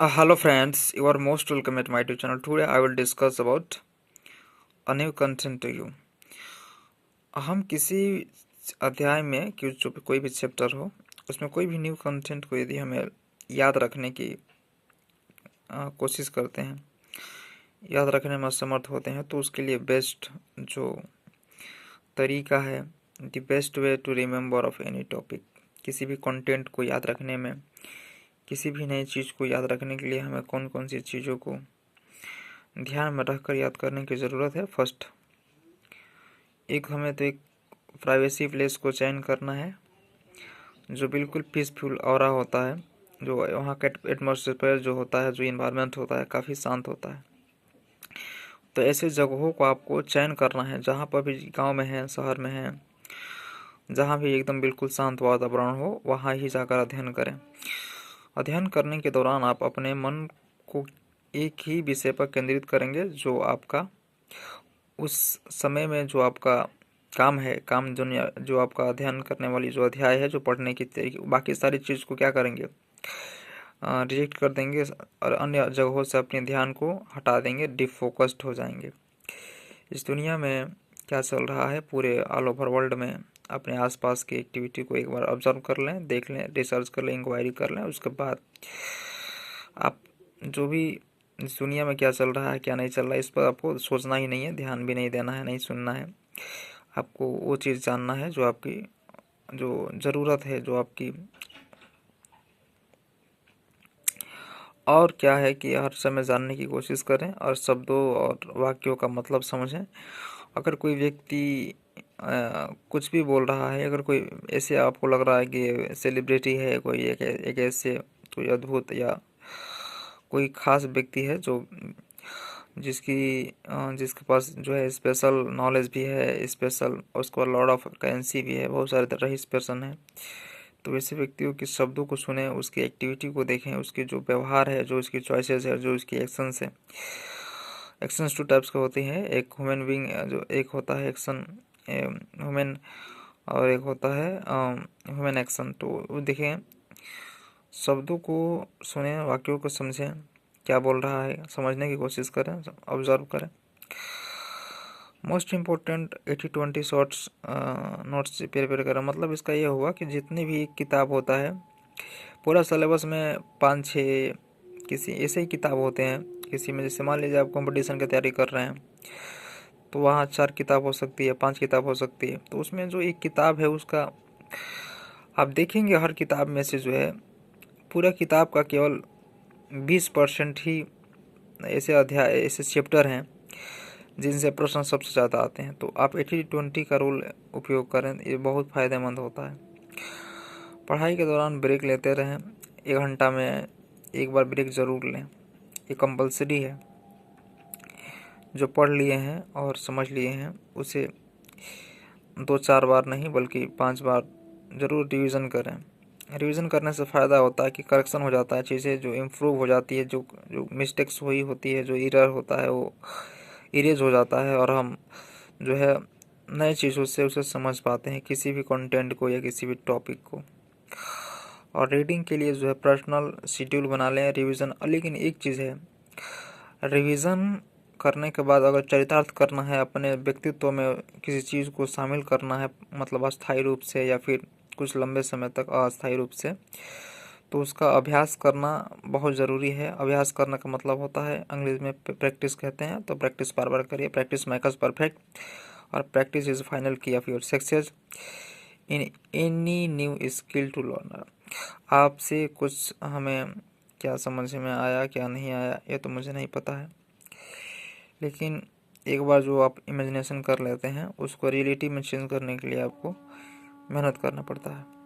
Hello friends, you are most welcome at my YouTube channel. Today I will discuss about a new content to you. हम किसी अध्याय में जो कोई भी चैप्टर हो उसमें कोई भी न्यू कंटेंट को यदि हमें याद रखने की कोशिश करते हैं, याद रखने में असमर्थ होते हैं, तो उसके लिए बेस्ट जो तरीका है, the best way to remember of any topic, किसी भी कंटेंट को याद रखने में, किसी भी नई चीज़ को याद रखने के लिए हमें कौन कौन सी चीज़ों को ध्यान में रखकर याद करने की ज़रूरत है। फर्स्ट, हमें तो एक प्राइवेसी प्लेस को चयन करना है जो बिल्कुल पीसफुल ऑरा होता है, जो वहाँ का एटमॉस्फेयर जो होता है, जो इन्वायरमेंट होता है, काफ़ी शांत होता है। तो ऐसे जगहों को आपको चयन करना है, जहाँ पर भी गांव में है, शहर में है, जहाँ भी एकदम बिल्कुल शांत वातावरण हो, वहाँ ही जाकर अध्ययन करें। अध्ययन करने के दौरान आप अपने मन को एक ही विषय पर केंद्रित करेंगे, जो आपका उस समय में जो आपका काम है, जो आपका अध्ययन करने वाली जो अध्याय है, जो पढ़ने की तरीके, बाकी सारी चीज़ को क्या करेंगे, रिजेक्ट कर देंगे और अन्य जगहों से अपने ध्यान को हटा देंगे, डिफोकस्ड हो जाएंगे। इस दुनिया में क्या चल रहा है पूरे ऑल ओवर वर्ल्ड में, अपने आसपास की एक्टिविटी को एक बार ऑब्जर्व कर लें, देख लें, रिसर्च कर लें, इंक्वायरी कर लें। उसके बाद आप जो भी इस दुनिया में क्या चल रहा है, क्या नहीं चल रहा है, इस पर आपको सोचना ही नहीं है, ध्यान भी नहीं देना है, नहीं सुनना है। आपको वो चीज़ जानना है जो आपकी जो ज़रूरत है, जो आपकी, और क्या है कि हर समय जानने की कोशिश करें और शब्दों और वाक्यों का मतलब समझें। अगर कोई व्यक्ति कुछ भी बोल रहा है, अगर कोई ऐसे आपको लग रहा है कि सेलिब्रिटी है, कोई एक ऐसे कोई अद्भुत या कोई खास व्यक्ति है जो जिसके पास जो है स्पेशल नॉलेज भी है, स्पेशल उसको लॉर्ड ऑफ करेंसी भी है, बहुत सारे रईस पर्सन है, तो वैसे व्यक्तियों के शब्दों को सुने, उसकी एक्टिविटी को देखें, उसके जो व्यवहार है, जो उसकी चॉइसेस है, जो उसकी एक्शंस है। एक्शंस टू टाइप्स के होते हैं, एक ह्यूमन बीइंग, जो एक होता है एक्शन ह्यूमन, और एक होता है ह्यूमन एक्शन। तो वो देखें, शब्दों को सुने, वाक्यों को समझें, क्या बोल रहा है, समझने की कोशिश करें, ऑब्जर्व करें। Most important 80-20 shorts notes prepare करें। मतलब इसका ये हुआ कि जितनी भी किताब होता है, पूरा सिलेबस में 5-6 किसी ऐसे ही किताब होते हैं। किसी में जैसे मान लीजिए आप कंपटीशन की तैयारी कर रहे हैं, तो वहाँ 4 किताब हो सकती है, 5 किताब हो सकती है। तो उसमें जो एक किताब है उसका आप देखेंगे, हर किताब में से जो है पूरा किताब का केवल 20% ही ऐसे अध्याय, ऐसे चैप्टर हैं जिनसे प्रश्न सबसे ज़्यादा आते हैं। तो आप 80-20 का रूल उपयोग करें, ये बहुत फ़ायदेमंद होता है। पढ़ाई के दौरान ब्रेक लेते रहें, 1 घंटा में एक बार ब्रेक ज़रूर लें, ये कंपलसरी है। जो पढ़ लिए हैं और समझ लिए हैं उसे 2-4 बार नहीं बल्कि 5 बार ज़रूर रिवीजन करें। रिवीजन करने से फ़ायदा होता है कि करेक्शन हो जाता है, चीज़ें जो इम्प्रूव हो जाती है, जो जो मिस्टेक्स हुई होती है, जो एरर होता है वो इरेज हो जाता है, और हम जो है नए चीज़ों से उसे समझ पाते हैं, किसी भी कंटेंट को या किसी भी टॉपिक को। और रीडिंग के लिए जो है पर्सनल शेड्यूल बना लें, रिवीजन। लेकिन एक चीज़ है, रिवीजन करने के बाद अगर चरितार्थ करना है, अपने व्यक्तित्व में किसी चीज़ को शामिल करना है, मतलब अस्थायी रूप से या फिर कुछ लंबे समय तक अस्थायी रूप से, तो उसका अभ्यास करना बहुत ज़रूरी है। अभ्यास करने का मतलब होता है, अंग्रेजी में प्रैक्टिस कहते हैं। तो प्रैक्टिस बार बार करिए, प्रैक्टिस मेक्स परफेक्ट, और practice is final key of your success in any new skill to learn. आपसे कुछ हमें क्या समझ में आया, क्या नहीं आया, ये तो मुझे नहीं पता है, लेकिन एक बार जो आप इमेजिनेशन कर लेते हैं, उसको रियलिटी में चेंज करने के लिए आपको मेहनत करना पड़ता है।